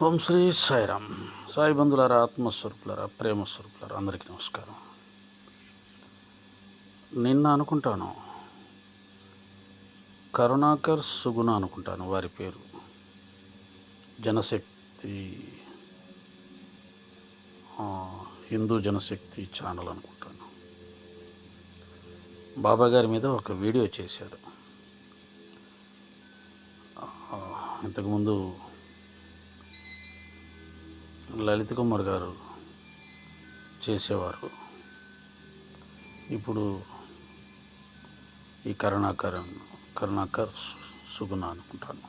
ఓం శ్రీ సాయిరామ్. సాయి బంధులారా, ఆత్మస్వరూపులారా, ప్రేమస్వరూపులారా, అందరికీ నమస్కారం. నిన్న అనుకుంటాను కరుణాకర్ సుగుణ అనుకుంటాను వారి పేరు. జనశక్తి, హిందూ జనశక్తి ఛానల్ అనుకుంటాను. బాబా గారి మీద ఒక వీడియో చేశారు. ఇంతకుముందు లలిత్ కుమార్ గారు చేసేవారు. ఇప్పుడు ఈ కరుణాకర్ సుగుణ అనుకుంటాను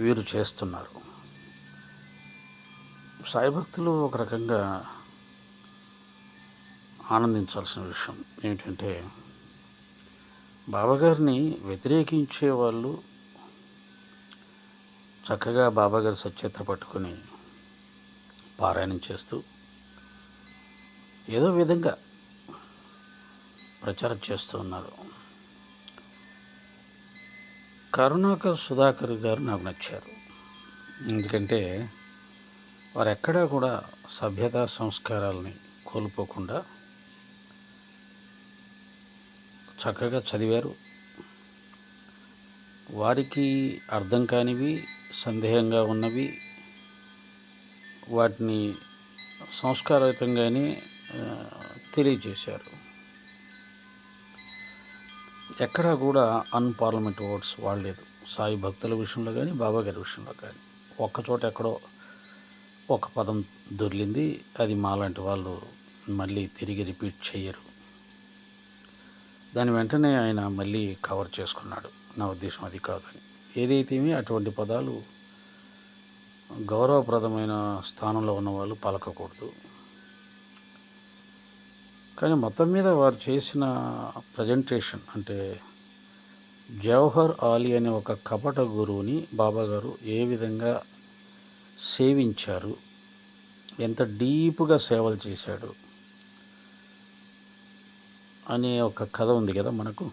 వీరు చేస్తున్నారు. సాయి భక్తులు ఒక రకంగా ఆనందించాల్సిన విషయం ఏమిటంటే, బాబాగారిని వ్యతిరేకించే వాళ్ళు చక్కగా బాబాగారి సచేత్ర పట్టుకొని పారాయణం చేస్తూ ఏదో విధంగా ప్రచారం చేస్తూ ఉన్నారు. కరుణాకర్ సుధాకర్ గారు నాకు నచ్చారు. ఎందుకంటే వారు ఎక్కడా కూడా సభ్యతా సంస్కారాలని కోల్పోకుండా చక్కగా చదివారు. వారికి అర్థం కానివి, సందేహంగా ఉన్నవి వాటిని సంస్కారయుతంగానే తెలియజేశారు. ఎక్కడా కూడా అన్పార్లమెంట్ వర్డ్స్ వాడలేదు. సాయి భక్తుల విషయంలో కానీ, బాబా గారి విషయంలో కానీ ఒక్కచోట ఎక్కడో ఒక పదం దొర్లింది, అది మాలాంటి వాళ్ళు మళ్ళీ తిరిగి రిపీట్ చేయరు. దాని వెంటనే ఆయన మళ్ళీ కవర్ చేసుకున్నాడు. నా ఉద్దేశం అది కాదని. ఏదైతేమి అటువంటి పదాలు గౌరవప్రదమైన స్థానంలో ఉన్నవాళ్ళు పలకకూడదు. కానీ మొత్తం మీద వారు చేసిన ప్రజెంటేషన్ అంటే, జవహర్ ఆలీ అనే ఒక కపట గురువుని బాబాగారు ఏ విధంగా సేవించారు, ఎంత డీప్గా సేవలు చేశాడు అనే ఒక కథ ఉంది కదా మనకు.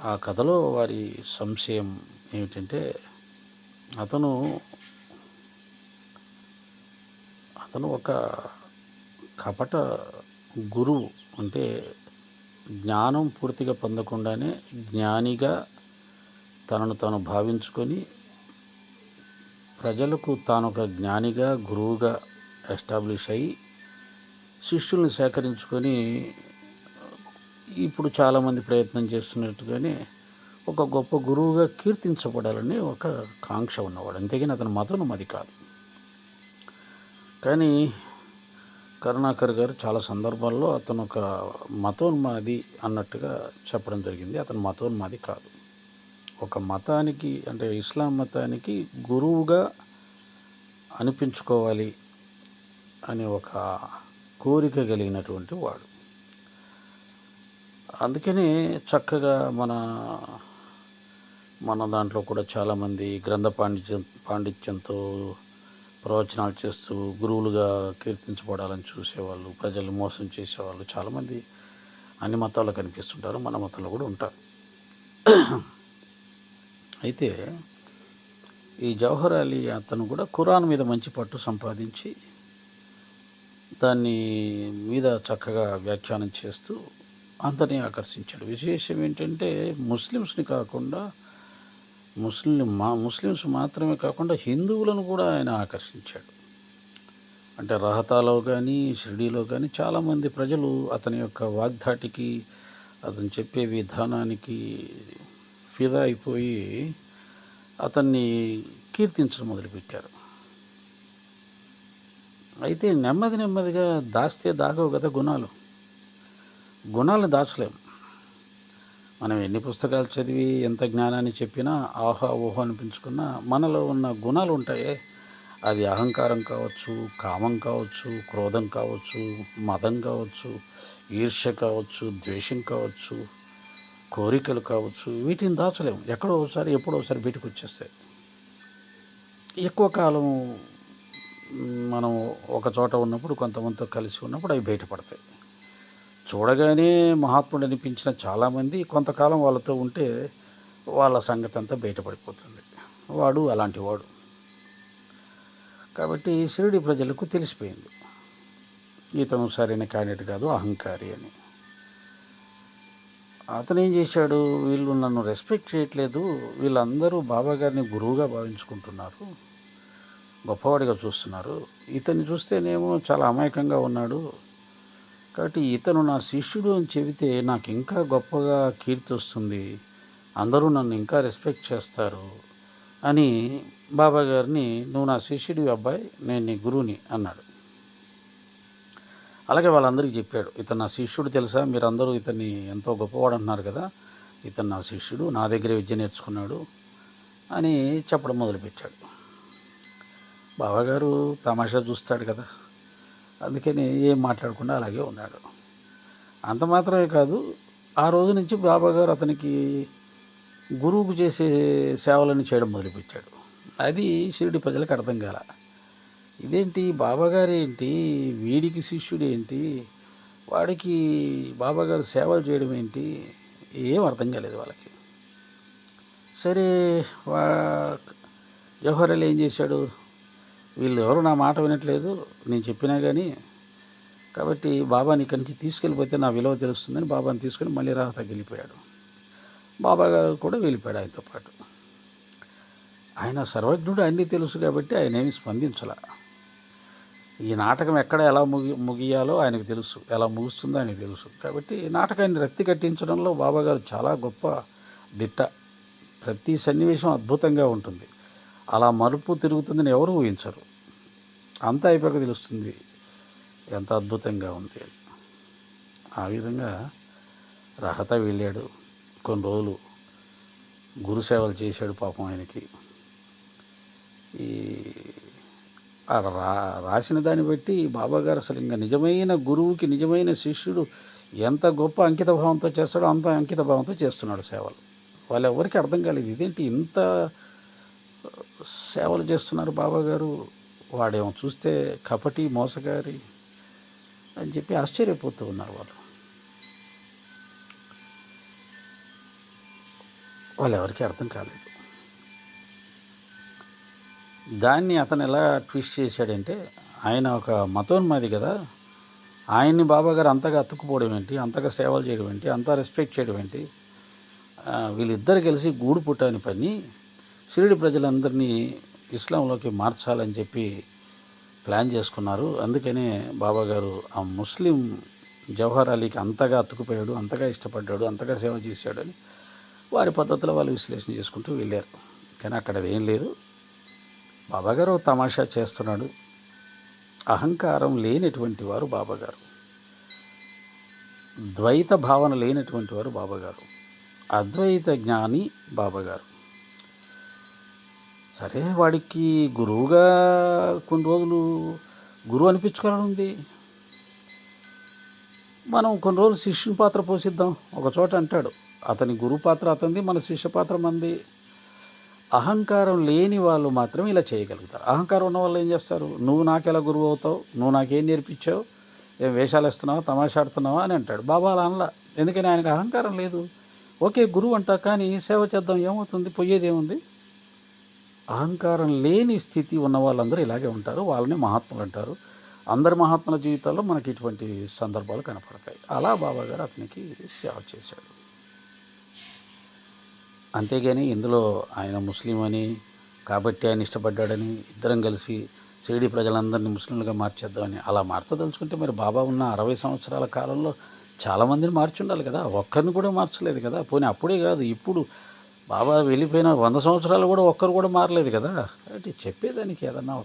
ఆ కథలో వారి సంశయం ఏమిటంటే, అతను ఒక కపట గురువు. అంటే జ్ఞానం పూర్తిగా పొందకుండానే జ్ఞానిగా తనను తాను భావించుకొని ప్రజలకు తాను ఒక జ్ఞానిగా, గురువుగా ఎస్టాబ్లిష్ అయ్యి శిష్యుల్ని సేకరించుకొని ఇప్పుడు చాలామంది ప్రయత్నం చేస్తున్నట్టుగానే ఒక గొప్ప గురువుగా కీర్తించబడాలని ఒక కాంక్ష ఉన్నవాడు. అంతేగాని అతని మతం అది కాదు. కానీ కరుణాకర్ గారు చాలా సందర్భాల్లో అతను ఒక మతోన్మాది అన్నట్టుగా చెప్పడం జరిగింది. అతను మతోన్మాది కాదు. ఒక మతానికి అంటే ఇస్లాం మతానికి గురువుగా అనిపించుకోవాలి అనే ఒక కోరిక కలిగినటువంటి వాడు. అందుకనే చక్కగా మన దాంట్లో కూడా చాలామంది గ్రంథ పాండిత్యంతో ప్రవచనాలు చేస్తూ గురువులుగా కీర్తించబడాలని చూసేవాళ్ళు, ప్రజలు మోసం చేసేవాళ్ళు చాలామంది అన్ని మతాల్లో కనిపిస్తుంటారు. మన మతంలో కూడా ఉంటారు. అయితే ఈ జవహర్ అలీ అతను కూడా ఖురాన్ మీద మంచి పట్టు సంపాదించి దాన్ని మీద చక్కగా వ్యాఖ్యానం చేస్తూ అందరినీ ఆకర్షించాడు. విశేషం ఏంటంటే, ముస్లిమ్స్ని కాకుండా ముస్లిమ్స్ మాత్రమే కాకుండా హిందువులను కూడా ఆయన ఆకర్షించాడు. అంటే రహతాలో కానీ, షిరిడీలో కానీ చాలామంది ప్రజలు అతని యొక్క వాగ్ధాటికి, అతను చెప్పే విధానానికి ఫిదా అయిపోయి అతన్ని కీర్తించడం మొదలుపెట్టారు. అయితే నెమ్మదిగా దాస్తే దాగవు కదా గుణాలను దాచలేము. మనం ఎన్ని పుస్తకాలు చదివి ఎంత జ్ఞానాన్ని చెప్పినా, ఆహా ఓహో అనిపించుకున్నా మనలో ఉన్న గుణాలు ఉంటాయే, అది అహంకారం కావచ్చు, కామం కావచ్చు, క్రోధం కావచ్చు, మదం కావచ్చు, ఈర్ష్య కావచ్చు, ద్వేషం కావచ్చు, కోరికలు కావచ్చు, వీటిని దాచలేము. ఎప్పుడో ఒకసారి బయటకు వచ్చేస్తాయి. ఎక్కువ కాలం మనం ఒక చోట ఉన్నప్పుడు, కొంతమందితో కలిసి ఉన్నప్పుడు అవి బయటపడతాయి. చూడగానే మహాత్ముడు అనిపించిన చాలామంది కొంతకాలం వాళ్ళతో ఉంటే వాళ్ళ సంగతి అంతా బయటపడిపోతుంది. వాడు అలాంటి వాడు. కాబట్టి షిరిడి ప్రజలకు తెలిసిపోయింది ఇతను సరైన క్యాండిడేట్ కాదు, అహంకారి అని. అతను ఏం చేశాడు, వీళ్ళు నన్ను రెస్పెక్ట్ చేయట్లేదు, వీళ్ళందరూ బాబా గారిని గురువుగా భావించుకుంటున్నారు, గొప్పవాడిగా చూస్తున్నారు, ఇతన్ని చూస్తేనేమో చాలా అమాయకంగా ఉన్నాడు, కాబట్టి ఇతను నా శిష్యుడు అని చెబితే నాకు ఇంకా గొప్పగా కీర్తి వస్తుంది, అందరూ నన్ను ఇంకా రెస్పెక్ట్ చేస్తారు అని బాబా గారిని, నువ్వు నా శిష్యుడివి అబ్బాయి, నేను నీ గురువుని అన్నాడు. అలాగే వాళ్ళందరికీ చెప్పాడు, ఇతను నా శిష్యుడు తెలుసా, మీరందరూ ఇతన్ని ఎంతో గొప్పవాడు అంటున్నారు కదా, ఇతను నా శిష్యుడు, నా దగ్గరే విద్య నేర్చుకున్నాడు అని చెప్పడం మొదలుపెట్టాడు. బాబాగారు తమాషా చూస్తాడు కదా, అందుకని ఏం మాట్లాడకుండా అలాగే ఉన్నాడు. అంత మాత్రమే కాదు, ఆ రోజు నుంచి బాబాగారు అతనికి గురువుకు చేసే సేవలను చేయడం మొదలుపెట్టాడు. అది షిరిడి ప్రజలకు అర్థం కాల. ఇదేంటి బాబాగారు ఏంటి, వీడికి శిష్యుడు ఏంటి, వాడికి బాబాగారు సేవలు చేయడం ఏంటి, ఏం అర్థం కాలేదు వాళ్ళకి. సరే, జవహర్ అలీ ఏం చేశాడు, వీళ్ళు ఎవరు నా మాట వినట్లేదు నేను చెప్పినా కానీ, కాబట్టి బాబాని ఇక్కడి నుంచి తీసుకెళ్ళిపోతే నా విలువ తెలుస్తుందని బాబాని తీసుకొని మళ్ళీ రాహతాకి వెళ్ళిపోయాడు. బాబా గారు కూడా వెళ్ళిపోయాడు ఆయనతో పాటు. ఆయన సర్వజ్ఞుడు, అన్నీ తెలుసు కాబట్టి ఆయన ఏమి స్పందించాల. ఈ నాటకం ఎక్కడ ఎలా ముగియాలో ఆయనకు తెలుసు, ఎలా ముగుస్తుందో ఆయనకు తెలుసు. కాబట్టి నాటకాన్ని రక్తి కట్టించడంలో బాబాగారు చాలా గొప్ప దిట్ట. ప్రతి సన్నివేశం అద్భుతంగా ఉంటుంది, అలా మలుపు తిరుగుతుందని ఎవరు ఊహించరు. అంతా అయిపోయాక తెలుస్తుంది ఎంత అద్భుతంగా ఉంది. ఆ విధంగా రహతా వెళ్ళాడు, కొన్ని రోజులు గురుసేవలు చేశాడు. పాపం ఆయనకి ఈ రాసిన దాన్ని బట్టి బాబాగారు అసలు ఇంకా నిజమైన గురువుకి నిజమైన శిష్యుడు ఎంత గొప్ప అంకిత భావంతో చేస్తాడో అంత అంకిత భావంతో చేస్తున్నాడు సేవలు. వాళ్ళు ఎవరికి అర్థం కాలేదు, ఇదేంటి ఇంత సేవలు చేస్తున్నారు బాబాగారు, వాడేమో చూస్తే కపటి మోసగారి అని చెప్పి ఆశ్చర్యపోతూ ఉన్నారు వాళ్ళు ఎవరికి అర్థం కాలేదు. దాన్ని అతను ఎలా ట్విస్ట్ చేశాడంటే, ఆయన ఒక మతోన్మాది కదా, ఆయన్ని బాబాగారు అంతగా అతుక్కుపోవడం ఏంటి, అంతగా సేవలు చేయడం ఏంటి, అంతా రెస్పెక్ట్ చేయడం ఏంటి, వీళ్ళిద్దరు కలిసి గూడు పుట్టాని పని షిరిడి ప్రజలందరినీ ఇస్లాంలోకి మార్చాలని చెప్పి ప్లాన్ చేసుకున్నారు. అందుకనే బాబాగారు ఆ ముస్లిం జవహర్ అలీకి అంతగా అతుకుపోయాడు, అంతగా ఇష్టపడ్డాడు, అంతగా సేవ చేశాడు అని వారి పద్ధతిలో వాళ్ళు విశ్లేషణ చేసుకుంటూ వెళ్ళారు. కానీ అక్కడ ఏం లేదు, బాబాగారు తమాషా చేస్తున్నాడు. అహంకారం లేనటువంటి వారు బాబాగారు, ద్వైత భావన లేనటువంటి వారు బాబాగారు, అద్వైత జ్ఞాని బాబాగారు. సరే, వాడికి గురువుగా కొన్ని రోజులు గురువు అనిపించుకోవాలని ఉంది, మనం కొన్ని రోజులు శిష్యుని పాత్ర పోషిద్దాం. ఒక చోట అంటాడు, అతని గురువు పాత్ర అతనిది, మన శిష్య పాత్ర మంది. అహంకారం లేని వాళ్ళు మాత్రం ఇలా చేయగలుగుతారు. అహంకారం ఉన్న వాళ్ళు ఏం చేస్తారు, నువ్వు నాకెలా గురువు అవుతావు, నువ్వు నాకేం నేర్పించావు, ఏం వేషాలు వేస్తున్నావా, తమాషాడుతున్నావా అని అంటాడు. బాబా అలా అనలా, ఎందుకని ఆయనకు అహంకారం లేదు. ఓకే గురువు అంటా, కానీ సేవ చేద్దాం, ఏమవుతుంది, పోయేది ఏముంది. అహంకారం లేని స్థితి ఉన్న వాళ్ళందరూ ఇలాగే ఉంటారు, వాళ్ళని మహాత్ములు అంటారు. అందరి మహాత్ముల జీవితాల్లో మనకి ఇటువంటి సందర్భాలు కనపడతాయి. అలా బాబాగారు అతనికి సేవ చేశాడు. అంతేగాని ఇందులో ఆయన ముస్లిం అని కాబట్టి ఆయన ఇష్టపడ్డాడని ఇద్దరం కలిసి షిరిడి ప్రజలందరినీ ముస్లింలుగా మార్చేద్దామని అలా మార్చదలుచుకుంటే మరి బాబా ఉన్న 60 సంవత్సరాల కాలంలో చాలామందిని మార్చి ఉండాలి కదా, ఒక్కరిని కూడా మార్చలేదు కదా. పోనీ అప్పుడే కాదు, ఇప్పుడు బాబా వెళ్ళిపోయిన 100 సంవత్సరాలు కూడా ఒక్కరు కూడా మారలేదు కదా. అంటే చెప్పేదానికి ఏదన్నా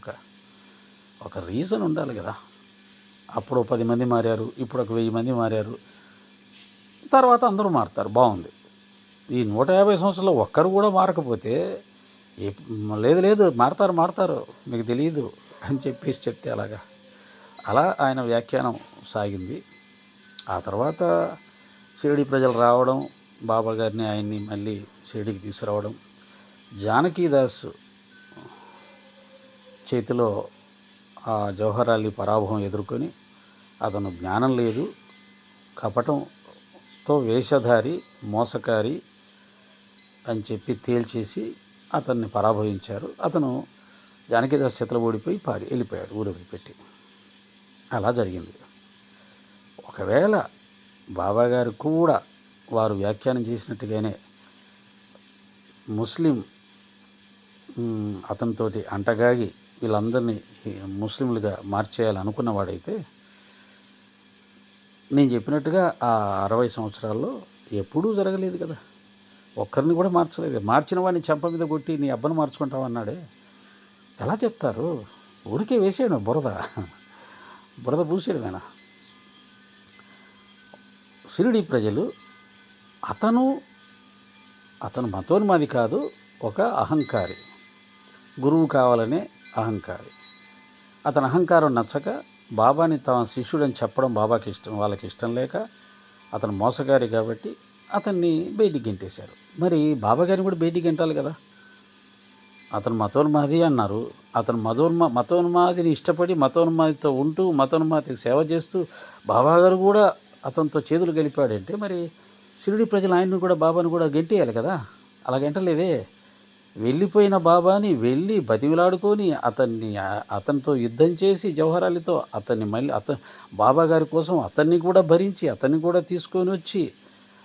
ఒక రీజన్ ఉండాలి కదా. అప్పుడు 10 మంది మారారు, ఇప్పుడు ఒక 1000 మంది మారారు, తర్వాత అందరూ మారుతారు, బాగుంది. ఈ 150 సంవత్సరాల్లో ఒక్కరు కూడా మారకపోతే లేదు మారతారు మీకు తెలియదు అని చెప్పేసి చెప్తే అలా ఆయన వ్యాఖ్యానం సాగింది. ఆ తర్వాత షిరిడి ప్రజలు రావడం, బాబా గారిని ఆయన్ని మళ్ళీ షిరిడికి తీసుకురావడం, జానకీదాస్ చేతిలో ఆ జవహర్ అలీ పరాభవం ఎదుర్కొని అతను జ్ఞానం లేదు, కపటంతో వేషధారి, మోసకారి అని చెప్పి తేల్చేసి అతన్ని పరాభవించారు. అతను జానకిదాస్ చేతిలో ఓడిపోయి వెళ్ళిపోయాడు ఊరు వదిలిపెట్టి. అలా జరిగింది. ఒకవేళ బాబాగారు కూడా వారు వ్యాఖ్యానం చేసినట్టుగానే ముస్లిం అతనితోటి అంటగాగి వీళ్ళందరినీ ముస్లింలుగా మార్చేయాలనుకున్నవాడైతే నేను చెప్పినట్టుగా ఆ 60 సంవత్సరాల్లో ఎప్పుడూ జరగలేదు కదా. ఒక్కరిని కూడా మార్చలేదు. మార్చిన వాడిని చెంప మీద కొట్టి నీ అబ్బను మార్చుకుంటామన్నాడే. ఎలా చెప్తారు? ఊరికే వేసేయడం బురద పూసేయడమేనా. షిరిడీ ప్రజలు అతను మతోన్మాది కాదు, ఒక అహంకారి, గురువు కావాలనే అహంకారి. అతని అహంకారం నచ్చక బాబాని తమ శిష్యుడని చెప్పడం వాళ్ళకి ఇష్టం లేక అతను మోసగారి కాబట్టి అతన్ని బయటికి గెంటేశారు. మరి బాబాగారిని కూడా బయటికి గెంటాలి కదా. అతను మతోన్మాది అన్నారు. అతను మతోన్మాదిని ఇష్టపడి మతోన్మాదితో ఉంటూ మతోన్మాదికి సేవ చేస్తూ బాబాగారు కూడా అతనితో చేతులు గెలిపాడంటే మరి షిరిడి ప్రజలు ఆయన్ని కూడా బాబాని కూడా గెంటేయాలి కదా. అలా గెంటలేదే. వెళ్ళిపోయిన బాబాని వెళ్ళి బతిమిలాడుకొని అతనితో యుద్ధం చేసి జవహరాలితో అతన్ని మళ్ళీ బాబాగారి కోసం అతన్ని కూడా భరించి అతన్ని కూడా తీసుకొని వచ్చి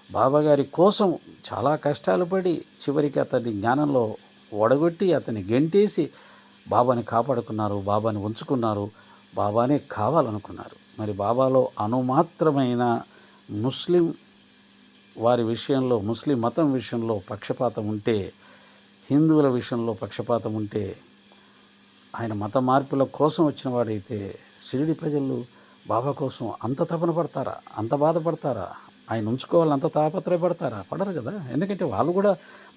బాబాగారి కోసం చాలా కష్టాలు పడి చివరికి అతన్ని జ్ఞానంలో ఓడగొట్టి అతన్ని గెంటేసి బాబాని కాపాడుకున్నారు, బాబాని ఉంచుకున్నారు, బాబానే కావాలనుకున్నారు. మరి బాబాలో అనుమాత్రమైన ముస్లిం వారి విషయంలో, ముస్లిం మతం విషయంలో పక్షపాతం ఉంటే, హిందువుల విషయంలో పక్షపాతం ఉంటే, ఆయన మత మార్పుల కోసం వచ్చిన వాడైతే షిరిడి ప్రజలు బాబా కోసం అంత తపన పడతారా, అంత బాధపడతారా, ఆయన ఉంచుకోవాలని అంత తాపత్రయపడతారా? పడరు కదా. ఎందుకంటే వాళ్ళు కూడా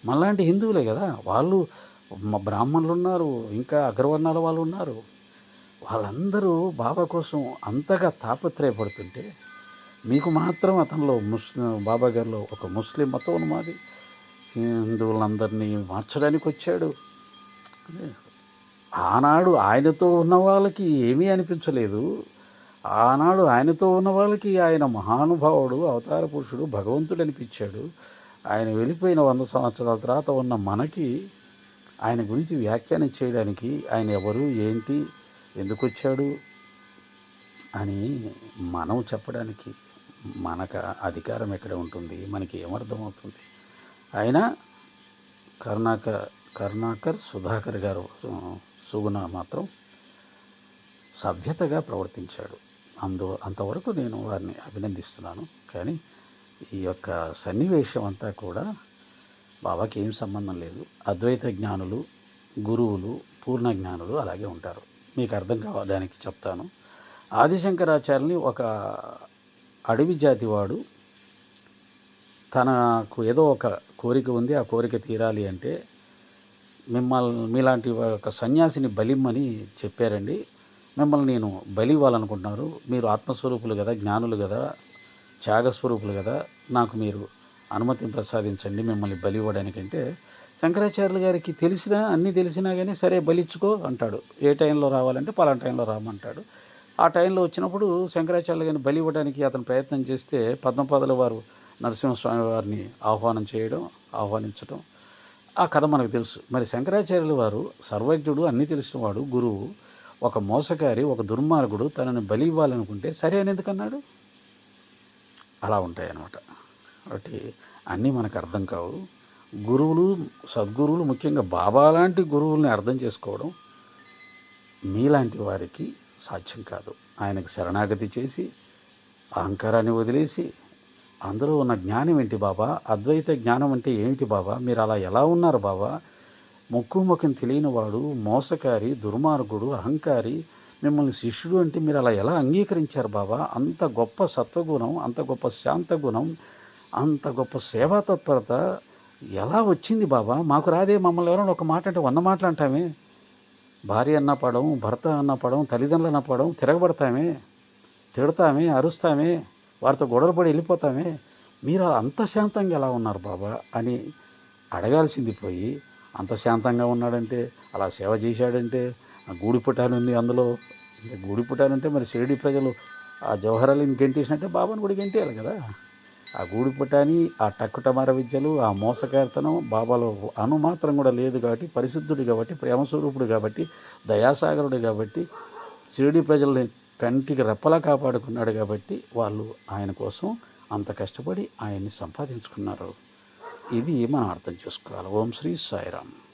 మనలాంటి హిందువులే కదా. వాళ్ళు బ్రాహ్మణులు ఉన్నారు, ఇంకా అగ్రవర్ణాల వాళ్ళు ఉన్నారు. వాళ్ళందరూ బాబా కోసం అంతగా తాపత్రయపడుతుంటే మీకు మాత్రం అతనిలో బాబా గారిలో ఒక ముస్లిం మతోన్మాది హిందువులందరినీ మార్చడానికి వచ్చాడు. ఆనాడు ఆయనతో ఉన్న వాళ్ళకి ఏమీ అనిపించలేదు. ఆనాడు ఆయనతో ఉన్న వాళ్ళకి ఆయన మహానుభావుడు, అవతార పురుషుడు, భగవంతుడు అనిపించాడు. ఆయన వెళ్ళిపోయిన 100 సంవత్సరాల తర్వాత ఉన్న మనకి ఆయన గురించి వ్యాఖ్యానం చేయడానికి ఆయన ఎవరు, ఏంటి, ఎందుకు వచ్చాడు అని మనం చెప్పడానికి మనకు అధికారం ఎక్కడ ఉంటుంది? మనకి ఏమర్థమవుతుంది? ఆయన కరుణాకర్ సుధాకర్ గారు సుగుణ మాత్రం సభ్యతగా ప్రవర్తించాడు. అంతవరకు నేను వారిని అభినందిస్తున్నాను. కానీ ఈ యొక్క సన్నివేశం అంతా కూడా బాబాకి ఏం సంబంధం లేదు. అద్వైత జ్ఞానులు, గురువులు, పూర్ణ జ్ఞానులు అలాగే ఉంటారు. మీకు అర్థం కావడానికి చెప్తాను. ఆదిశంకరాచార్యుని ఒక అడవి జాతివాడు తనకు ఏదో ఒక కోరిక ఉంది, ఆ కోరిక తీరాలి అంటే మీలాంటి ఒక సన్యాసిని బలిమ్మని చెప్పారండి. మిమ్మల్ని నేను బలి ఇవ్వాలనుకుంటున్నారు. మీరు ఆత్మస్వరూపులు కదా, జ్ఞానులు కదా, త్యాగస్వరూపులు కదా, నాకు మీరు అనుమతిని ప్రసాదించండి మిమ్మల్ని బలి ఇవ్వడానికంటే శంకరాచార్యులు గారికి అన్నీ తెలిసినా కానీ సరే బలిచ్చుకో అంటాడు. ఏ టైంలో రావాలంటే పలానా టైంలో రామంటాడు. ఆ టైంలో వచ్చినప్పుడు శంకరాచార్యులు గారిని బలి ఇవ్వడానికి అతను ప్రయత్నం చేస్తే పద్మపాదుల వారు నరసింహస్వామి వారిని ఆహ్వానించడం ఆ కథ మనకు తెలుసు. మరి శంకరాచార్యుల వారు సర్వజ్ఞుడు, అన్నీ తెలిసినవాడు, గురువు, ఒక మోసగారి, ఒక దుర్మార్గుడు తనని బలి ఇవ్వాలనుకుంటే సరే అని ఎందుకన్నాడు? అలా ఉంటాయి అన్నమాట. కాబట్టి అన్నీ మనకు అర్థం కావు. గురువులు, సద్గురువులు, ముఖ్యంగా బాబా లాంటి గురువుల్ని అర్థం చేసుకోవడం మీలాంటి వారికి సాధ్యం కాదు. ఆయనకు శరణాగతి చేసి అహంకారాన్ని వదిలేసి అందులో ఉన్న జ్ఞానం ఏంటి బాబా, అద్వైత జ్ఞానం అంటే ఏమిటి బాబా, మీరు అలా ఎలా ఉన్నారు బాబా, ముఖం తెలియని వాడు, మోసకారి, దుర్మార్గుడు, అహంకారి, మిమ్మల్ని శిష్యుడు అంటే మీరు అలా ఎలా అంగీకరించారు బాబా? అంత గొప్ప సత్వగుణం, అంత గొప్ప శాంతగుణం, అంత గొప్ప సేవా తత్పరత ఎలా వచ్చింది బాబా? మాకు రాదే. మమ్మల్ని ఎవరైనా ఒక మాట అంటే 100 మాటలు అంటామే. భార్య అన్న పడం, భర్త అన్న పడం, తల్లిదండ్రులు అన్న పడం, తిరగబడతామే, తిడతామే, అరుస్తామే, వారితో గొడవలు పడి వెళ్ళిపోతామే. మీరు అంత శాంతంగా ఎలా ఉన్నారు బాబా అని అడగాల్సింది పోయి, అంత శాంతంగా ఉన్నాడంటే, అలా సేవ చేశాడంటే, గూడిపుటాలు ఉంది అందులో. గూడిపుటాలంటే మరి షిరిడి ప్రజలు ఆ జవహరాలిని గెంటేసినట్టే బాబాను కూడా గెంటేయాలి కదా. ఆ గూడుపుటాని, ఆ టక్కుటమార విద్యలు, ఆ మోసకేర్తనం బాబాలో మాత్రం కూడా లేదు కాబట్టి, పరిశుద్ధుడు కాబట్టి, ప్రేమస్వరూపుడు కాబట్టి, దయాసాగరుడు కాబట్టి, షిరిడి ప్రజల్ని కంటికి రెప్పలా కాపాడుకున్నాడు కాబట్టి వాళ్ళు ఆయన కోసం అంత కష్టపడి ఆయన్ని సంపాదించుకున్నారు. ఇది మనం అర్థం చేసుకోవాలి. ఓం శ్రీ సాయిరామ్.